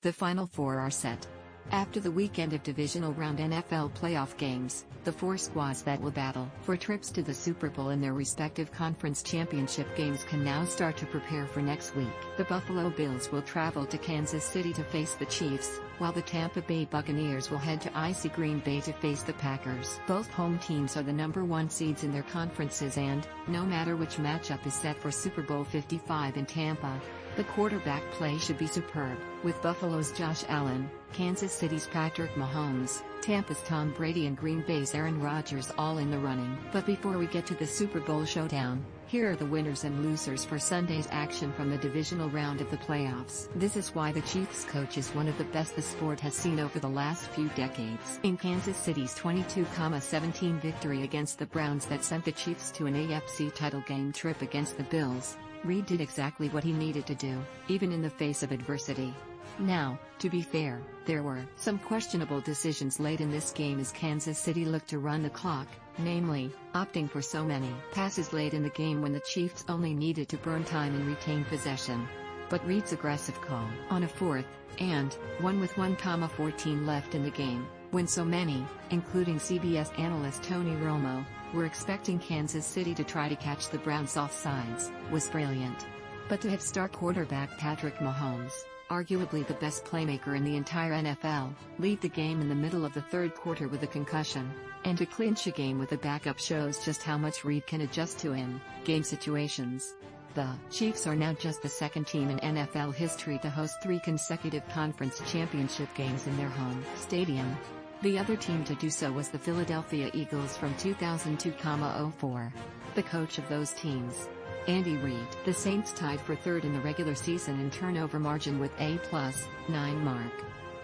The Final Four are set. After the weekend of divisional round NFL playoff games, the four squads that will battle for trips to the Super Bowl in their respective conference championship games can now start to prepare for next week. The Buffalo Bills will travel to Kansas City to face the Chiefs, while the Tampa Bay Buccaneers will head to icy Green Bay to face the Packers. Both home teams are the number one seeds in their conferences and, no matter which matchup is set for Super Bowl 55 in Tampa, the quarterback play should be superb, with Buffalo's Josh Allen, Kansas City's Patrick Mahomes, Tampa's Tom Brady and Green Bay's Aaron Rodgers all in the running. But before we get to the Super Bowl showdown, here are the winners and losers for Sunday's action from the divisional round of the playoffs. This is why the Chiefs coach is one of the best the sport has seen over the last few decades. In Kansas City's 22-17 victory against the Browns that sent the Chiefs to an AFC title game trip against the Bills, Reid did exactly what he needed to do, even in the face of adversity. Now, to be fair, there were some questionable decisions late in this game as Kansas City looked to run the clock, namely, opting for so many passes late in the game when the Chiefs only needed to burn time and retain possession. But Reid's aggressive call on a 4th and 1 with 1,14 left in the game, when so many, including CBS analyst Tony Romo, were expecting Kansas City to try to catch the Browns offsides, was brilliant. But to have star quarterback Patrick Mahomes, arguably the best playmaker in the entire NFL, lead the game in the middle of the third quarter with a concussion, and to clinch a game with a backup shows just how much Reid can adjust to in-game situations. The Chiefs are now just the second team in NFL history to host 3 consecutive conference championship games in their home stadium. The other team to do so was the Philadelphia Eagles from 2002-04. The coach of those teams, Andy Reid. The Saints tied for third in the regular season in turnover margin with a +9 mark.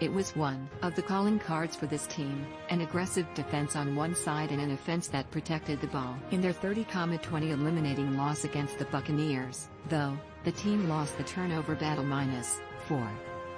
It was one of the calling cards for this team, an aggressive defense on one side and an offense that protected the ball. In their 30-20 eliminating loss against the Buccaneers, though, the team lost the turnover battle -4.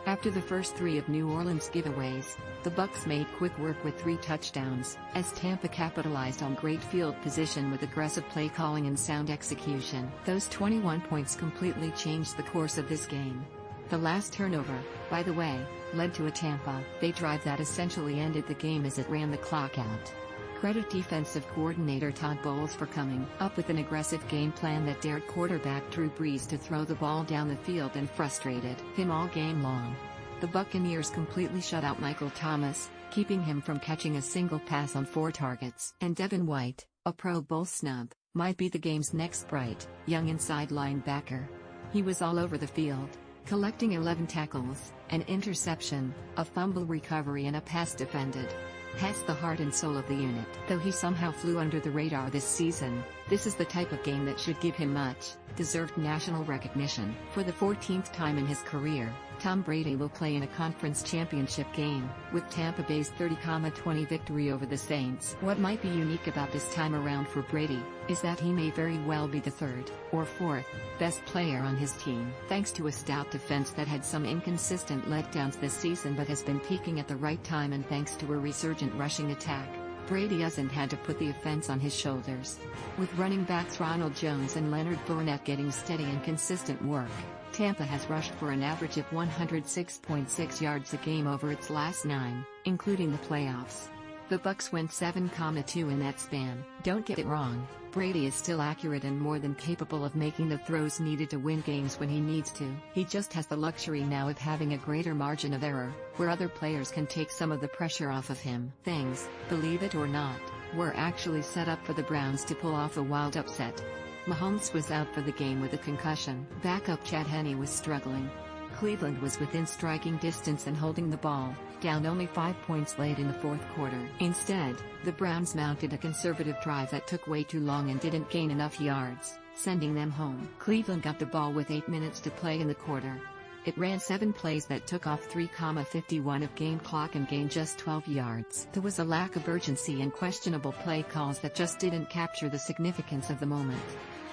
After the first 3 of New Orleans' giveaways, the Bucs made quick work with 3 touchdowns, as Tampa capitalized on great field position with aggressive play calling and sound execution. Those 21 points completely changed the course of this game. The last turnover, by the way, led to a Tampa Bay drive that essentially ended the game as it ran the clock out. Credit defensive coordinator Todd Bowles for coming up with an aggressive game plan that dared quarterback Drew Brees to throw the ball down the field and frustrated him all game long. The Buccaneers completely shut out Michael Thomas, keeping him from catching a single pass on 4 targets. And Devin White, a Pro Bowl snub, might be the game's next bright, young inside linebacker. He was all over the field, collecting 11 tackles, an interception, a fumble recovery and a pass defended. Has the heart and soul of the unit. Though he somehow flew under the radar this season, this is the type of game that should give him much-deserved national recognition. For the 14th time in his career, Tom Brady will play in a conference championship game, with Tampa Bay's 30-20 victory over the Saints. What might be unique about this time around for Brady, is that he may very well be the 3rd, or 4th, best player on his team. Thanks to a stout defense that had some inconsistent letdowns this season but has been peaking at the right time and thanks to a resurgent rushing attack, Brady hasn't had to put the offense on his shoulders. With running backs Ronald Jones and Leonard Fournette getting steady and consistent work, Tampa has rushed for an average of 106.6 yards a game over its last 9, including the playoffs. The Bucs went 7-2 in that span. Don't get it wrong, Brady is still accurate and more than capable of making the throws needed to win games when he needs to. He just has the luxury now of having a greater margin of error, where other players can take some of the pressure off of him. Things, believe it or not, were actually set up for the Browns to pull off a wild upset. Mahomes was out for the game with a concussion. Backup Chad Henne was struggling. Cleveland was within striking distance and holding the ball, down only 5 points late in the 4th quarter. Instead, the Browns mounted a conservative drive that took way too long and didn't gain enough yards, sending them home. Cleveland got the ball with 8 minutes to play in the quarter. It ran 7 plays that took off 3,51 of game clock and gained just 12 yards. There was a lack of urgency and questionable play calls that just didn't capture the significance of the moment.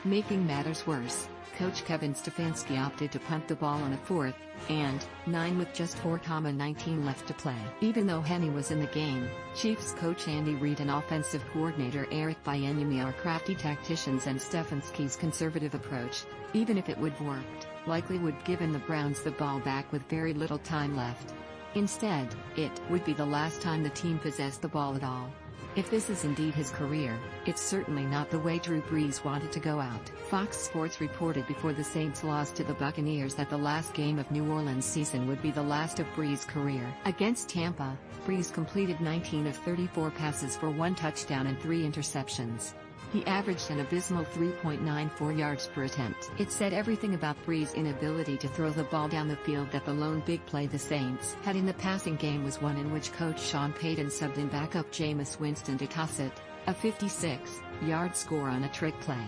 Making matters worse, Coach Kevin Stefanski opted to punt the ball on a 4th and 9 with just 4,19 left to play. Even though Henne was in the game, Chiefs coach Andy Reid and offensive coordinator Eric Bieniemy are crafty tacticians and Stefanski's conservative approach, even if it would have worked, likely would give the Browns the ball back with very little time left. Instead, it would be the last time the team possessed the ball at all. If this is indeed his career, it's certainly not the way Drew Brees wanted to go out. Fox Sports reported before the Saints lost to the Buccaneers that the last game of New Orleans' season would be the last of Brees' career. Against Tampa, Brees completed 19 of 34 passes for 1 touchdown and 3 interceptions. He averaged an abysmal 3.94 yards per attempt. It said everything about Brees' inability to throw the ball down the field that the lone big play the Saints had in the passing game was one in which coach Sean Payton subbed in backup Jameis Winston to toss it, a 56-yard score on a trick play.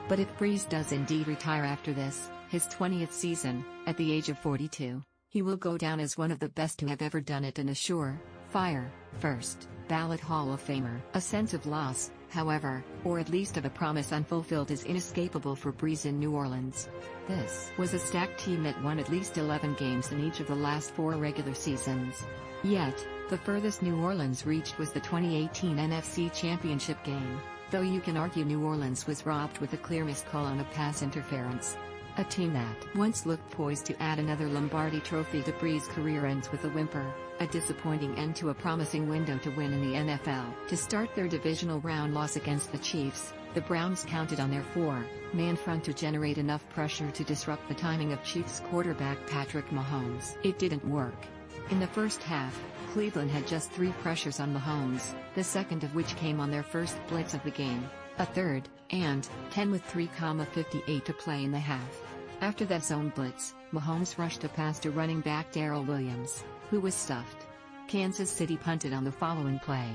But if Brees does indeed retire after this, his 20th season, at the age of 42, he will go down as one of the best to have ever done it and a sure-fire, first-ballot Hall of Famer. A sense of loss, however, or at least of a promise unfulfilled, is inescapable for Brees in New Orleans. This was a stacked team that won at least 11 games in each of the last 4 regular seasons. Yet, the furthest New Orleans reached was the 2018 NFC Championship game, though you can argue New Orleans was robbed with a clear missed call on a pass interference. A team that once looked poised to add another Lombardi trophy to Brees' career ends with a whimper, a disappointing end to a promising window to win in the NFL. To start their divisional round loss against the Chiefs, the Browns counted on their 4-man front to generate enough pressure to disrupt the timing of Chiefs quarterback Patrick Mahomes. It didn't work. In the first half, Cleveland had just 3 pressures on Mahomes, the second of which came on their first blitz of the game, a third, and 10 with 3:58 to play in the half. After that zone blitz, Mahomes rushed a pass to running back Darrell Williams, who was stuffed. Kansas City punted on the following play.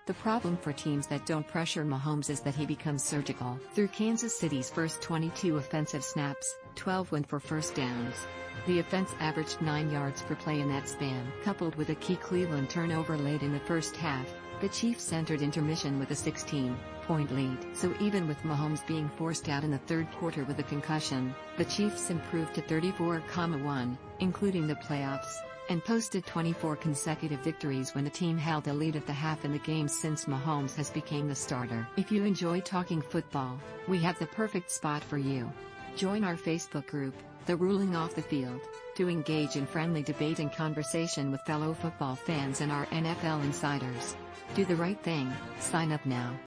The problem for teams that don't pressure Mahomes is that he becomes surgical. Through Kansas City's first 22 offensive snaps, 12 went for first downs. The offense averaged 9 yards per play in that span. Coupled with a key Cleveland turnover late in the first half, the Chiefs entered intermission with a 16-point lead. So even with Mahomes being forced out in the third quarter with a concussion, the Chiefs improved to 34-1, including the playoffs, and posted 24 consecutive victories when the team held a lead at the half in the games since Mahomes has become the starter. If you enjoy talking football, we have the perfect spot for you. Join our Facebook group, The Ruling Off the Field, to engage in friendly debate and conversation with fellow football fans and our NFL insiders. Do the right thing, sign up now.